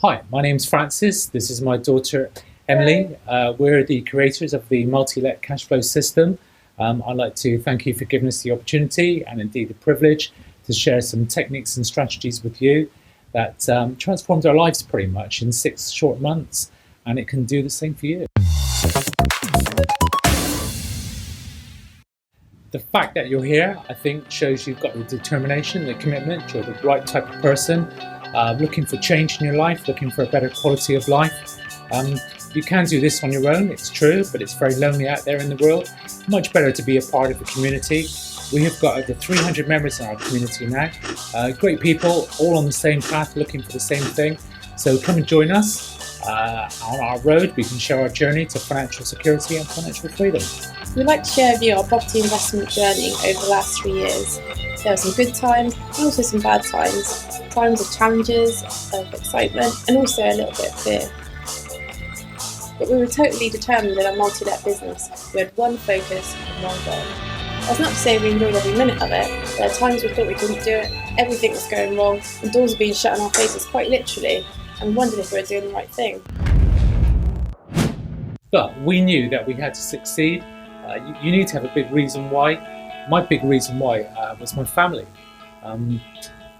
Hi, my name's Francis. This is my daughter Emily. We're the creators of the multi-let cash flow system. I'd like to thank you for giving us the opportunity and indeed the privilege to share some techniques and strategies with you that transformed our lives pretty much in 6 short months, and it can do the same for you. The fact that you're here, I think, shows you've got the determination, the commitment. You're the right type of person, looking for change in your life, looking for a better quality of life. You can do this on your own, it's true, but it's very lonely out there in the world. Much better to be a part of the community. We have got over 300 members in our community now. Great people, all on the same path, looking for the same thing. So come and join us on our road. We can share our journey to financial security and financial freedom. We'd like to share with you our property investment journey over the last 3 years. There were some good times and also some bad times. Times of challenges, of excitement and also a little bit of fear. But we were totally determined in our multi-let business. We had one focus and one goal. That's not to say we enjoyed every minute of it. There are times we thought we couldn't do it, everything was going wrong, and doors were being shut in our faces quite literally, and we wondered if we were doing the right thing. But we knew that we had to succeed. You need to have a big reason why. My big reason why was my family.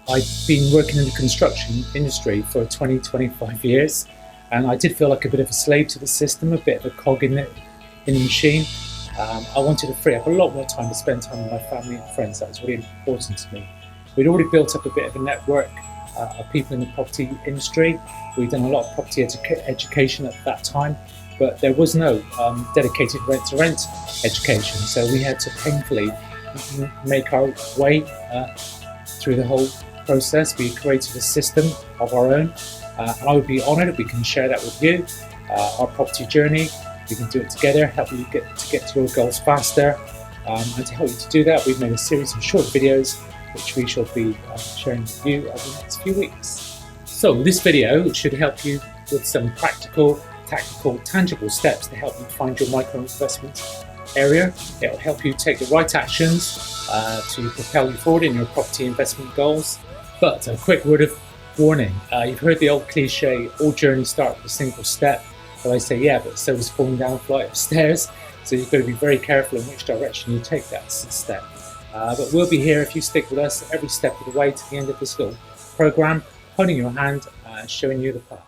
I'd been working in the construction industry for 20-25 years, and I did feel like a bit of a slave to the system, a bit of a cog in the machine. I wanted to free up a lot more time to spend time with my family and friends. That was really important to me. We'd already built up a bit of a network of people in the property industry. We'd done a lot of property education at that time, but there was no dedicated rent-to-rent education, so we had to painfully make our way through the whole process. We created a system of our own, and I would be honoured if we can share that with you. Our property journey, we can do it together, help you get to your goals faster, and to help you to do that, we've made a series of short videos which we shall be sharing with you over the next few weeks. So this video should help you with some practical, tactical, tangible steps to help you find your micro investment area. It will help you take the right actions to propel you forward in your property investment goals. But a quick word of warning, you've heard the old cliche, all journeys start with a single step. But I say, yeah, but so does falling down a flight of stairs. So you've got to be very careful in which direction you take that step. But we'll be here if you stick with us every step of the way to the end of this little program, holding your hand, showing you the path.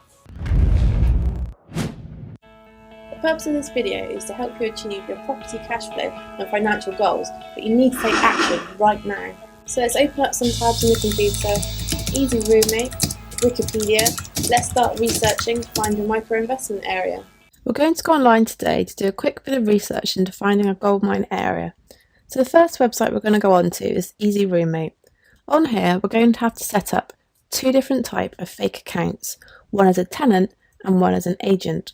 The purpose of this video is to help you achieve your property cash flow and financial goals, but you need to take action right now. So let's open up some tabs on your computer, Easy Roommate, Wikipedia. Let's start researching to find your micro investment area. We're going to go online today to do a quick bit of research into finding a goldmine area. So the first website we're going to go on to is Easy Roommate. On here we're going to have to set up 2 different types of fake accounts, one as a tenant and one as an agent.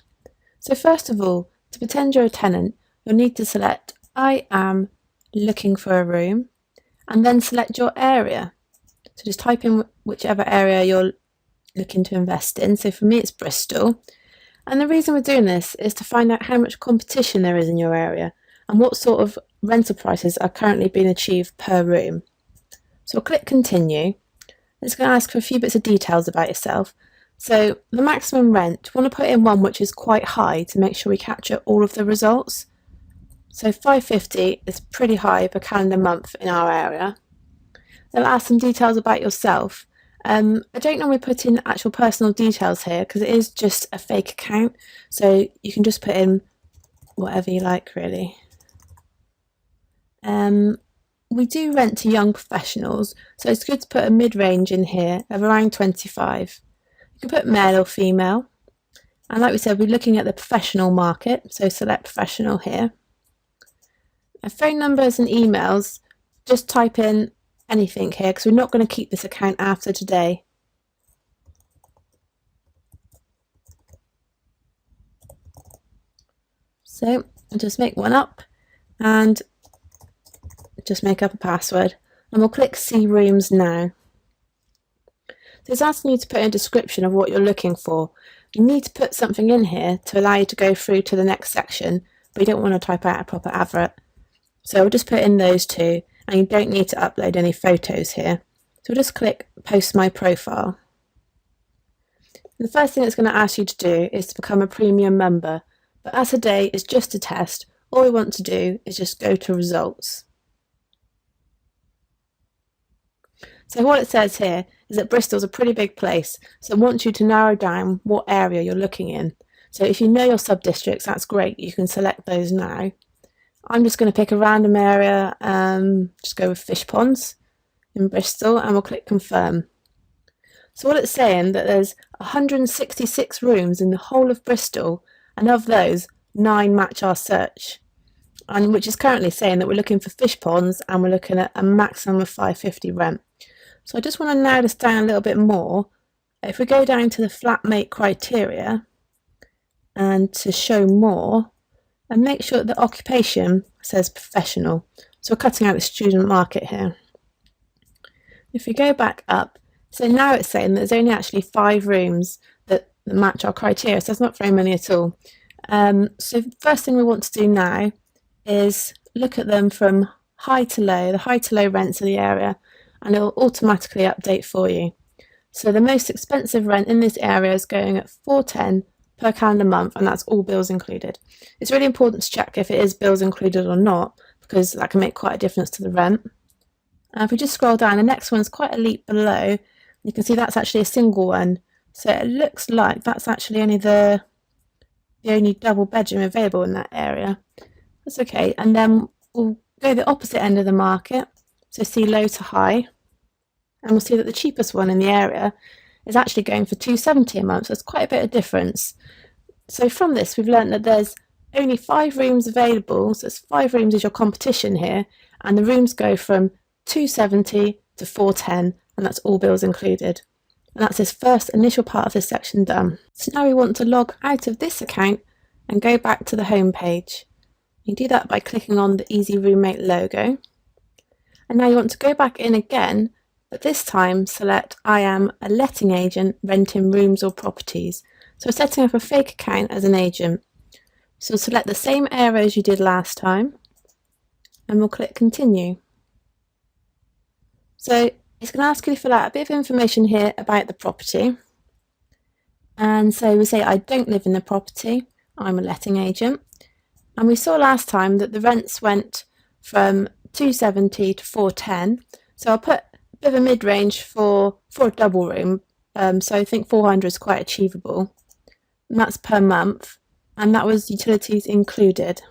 So first of all, to pretend you're a tenant, you'll need to select I am looking for a room and then select your area. So just type in whichever area you're looking to invest in. So for me it's Bristol. And the reason we're doing this is to find out how much competition there is in your area and what sort of rental prices are currently being achieved per room. So I'll click continue. It's going to ask for a few bits of details about yourself. So the maximum rent, we want to put in one which is quite high to make sure we capture all of the results. So $550 is pretty high per calendar month in our area. They'll ask some details about yourself. I don't normally put in actual personal details here because it is just a fake account, so you can just put in whatever you like really. We do rent to young professionals, so it's good to put a mid-range in here of around 25. You can put male or female, and like we said, we're looking at the professional market, so select professional here. Phone numbers and emails, just type in anything here because we're not going to keep this account after today. So I'll just make one up and just make up a password, and we'll click see rooms now. So it's asking you to put in a description of what you're looking for. You need to put something in here to allow you to go through to the next section, but you don't want to type out a proper advert. So we'll just put in those 2, and you don't need to upload any photos here. So we'll just click post my profile. And the first thing it's going to ask you to do is to become a premium member. But as today is just a test, all we want to do is just go to results. So what it says here is that Bristol's a pretty big place, so it wants you to narrow down what area you're looking in. So if you know your sub-districts, that's great, you can select those now. I'm just going to pick a random area, just go with fish ponds in Bristol, and we'll click confirm. So what it's saying that there's 166 rooms in the whole of Bristol, and of those, 9 match our search. And which is currently saying that we're looking for fish ponds and we're looking at a maximum of £550 rent. So I just want to narrow this down a little bit more. If we go down to the flatmate criteria and to show more, and make sure that the occupation says professional. So we're cutting out the student market here. If we go back up, so now it's saying there's only actually 5 rooms that match our criteria, so there's not very many at all. So the first thing we want to do now is look at them from high to low, the high to low rents of the area, and it will automatically update for you. So the most expensive rent in this area is going at £410 per calendar month, and that's all bills included. It's really important to check if it is bills included or not, because that can make quite a difference to the rent. If we just scroll down, the next one's quite a leap below. You can see that's actually a single one. So it looks like that's actually only the only double bedroom available in that area. That's okay. And then we'll go the opposite end of the market. So see low to high. And we'll see that the cheapest one in the area is actually going for £270 a month. So it's quite a bit of difference. So from this, we've learned that there's only 5 rooms available. So it's 5 rooms is your competition here. And the rooms go from £270 to £410, and that's all bills included. And that's this first initial part of this section done. So now we want to log out of this account and go back to the home page. You do that by clicking on the Easy Roommate logo. And now you want to go back in again, but this time select I am a letting agent renting rooms or properties. So we're setting up a fake account as an agent. So select the same area as you did last time, and we'll click continue. So it's going to ask you to fill out a bit of information here about the property. And so we say I don't live in the property, I'm a letting agent. And we saw last time that the rents went from £270 to £410. So I'll put a bit of a mid-range for a double room. So I think 400 is quite achievable. And that's per month. And that was utilities included.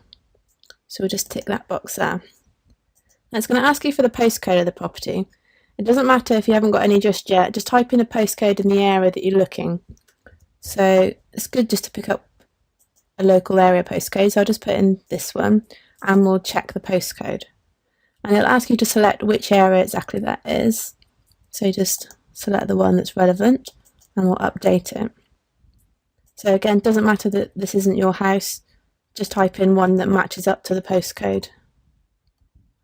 So we'll just tick that box there. And it's going to ask you for the postcode of the property. It doesn't matter if you haven't got any just yet. Just type in a postcode in the area that you're looking. So it's good just to pick up a local area postcode. So I'll just put in this one and we'll check the postcode. And it'll ask you to select which area exactly that is. So just select the one that's relevant and we'll update it. So again, it doesn't matter that this isn't your house. Just type in one that matches up to the postcode.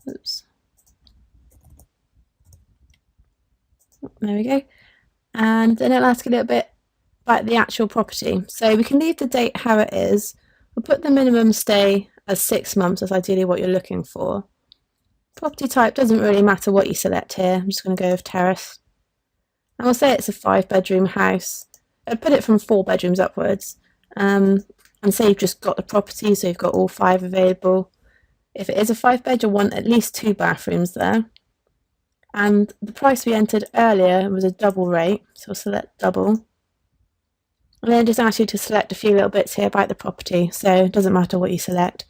Oops. There we go. And then it'll ask a little bit about the actual property. So we can leave the date how it is. We'll put the minimum stay as 6 months, as ideally what you're looking for. Property type doesn't really matter what you select here. I'm just going to go with terrace. And we'll say it's a 5-bedroom house. I'd put it from 4 bedrooms upwards. And say you've just got the property, so you've got all 5 available. If it is a 5-bed, you'll want at least 2 bathrooms there. And the price we entered earlier was a double rate, so we'll select double. And then just ask you to select a few little bits here about the property, so it doesn't matter what you select.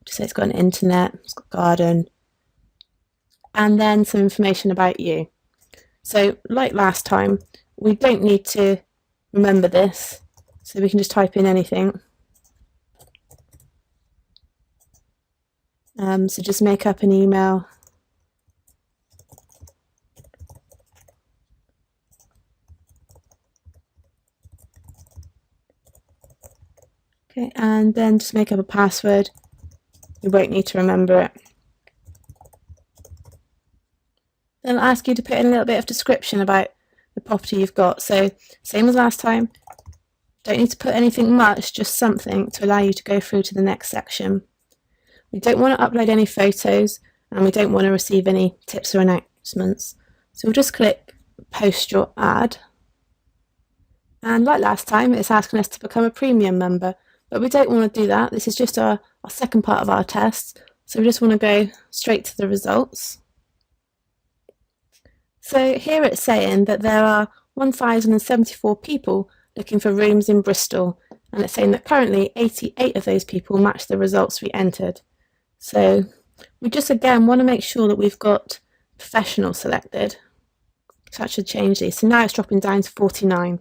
Just say it's got an internet, it's got a garden, and then some information about you. So like last time, we don't need to remember this, so we can just type in anything. So just make up an email. Okay, and then just make up a password. You won't need to remember it. Then I'll ask you to put in a little bit of description about the property you've got. So same as last time, don't need to put anything much, just something to allow you to go through to the next section. We don't want to upload any photos and we don't want to receive any tips or announcements. So we'll just click post your ad. And like last time, it's asking us to become a premium member, but we don't want to do that. This is just our second part of our test, so we just want to go straight to the results. So here it's saying that there are 1,074 people looking for rooms in Bristol, and it's saying that currently 88 of those people match the results we entered. So we just again want to make sure that we've got professional selected. So that should change these. So now it's dropping down to 49.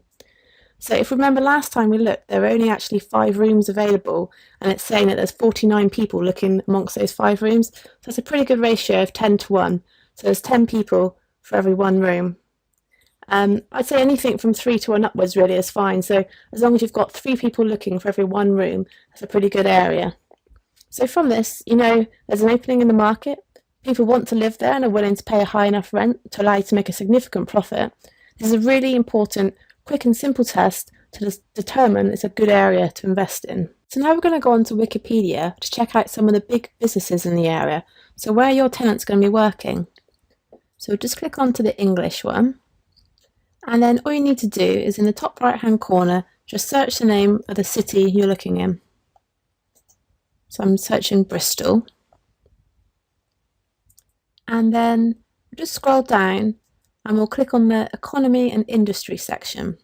So if we remember last time we looked, there were only actually 5 rooms available, and it's saying that there's 49 people looking amongst those 5 rooms. So that's a pretty good ratio of 10 to 1. So there's 10 people for every 1 room. I'd say anything from 3 to 1 upwards really is fine. So as long as you've got 3 people looking for every 1 room, that's a pretty good area. So from this, you know, there's an opening in the market. People want to live there and are willing to pay a high enough rent to allow you to make a significant profit. This is a really important, quick and simple test to determine it's a good area to invest in. So now we're going to go on to Wikipedia to check out some of the big businesses in the area. So where your tenant's going to be working. So just click onto the English one. And then all you need to do is in the top right hand corner, just search the name of the city you're looking in. So I'm searching Bristol. And then just scroll down and we'll click on the economy and industry section.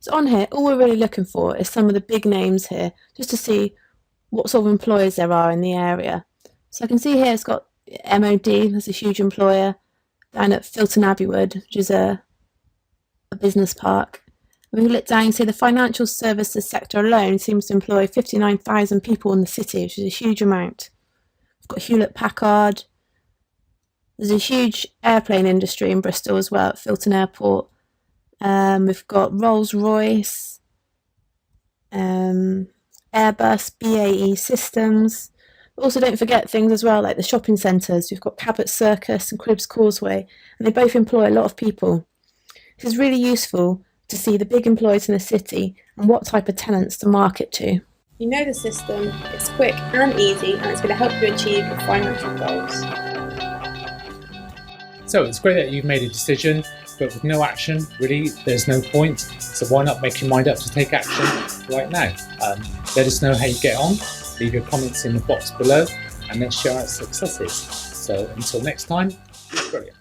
So on here, all we're really looking for is some of the big names here, just to see what sort of employers there are in the area. So I can see here it's got MOD, that's a huge employer, down at Filton Abbey Wood, which is a business park. And we can look down and see the financial services sector alone seems to employ 59,000 people in the city, which is a huge amount. We've got Hewlett Packard. There's a huge airplane industry in Bristol as well at Filton Airport. We've got Rolls-Royce, Airbus, BAE Systems. But also don't forget things as well like the shopping centres. We've got Cabot Circus and Cribbs Causeway, and they both employ a lot of people. This is really useful to see the big employers in the city and what type of tenants to market to. You know the system, it's quick and easy, and it's going to help you achieve your financial goals. So it's great that you've made a decision, but with no action, really, there's no point. So why not make your mind up to take action right now? Let us know how you get on. Leave your comments in the box below, and let's share our successes. So until next time, brilliant.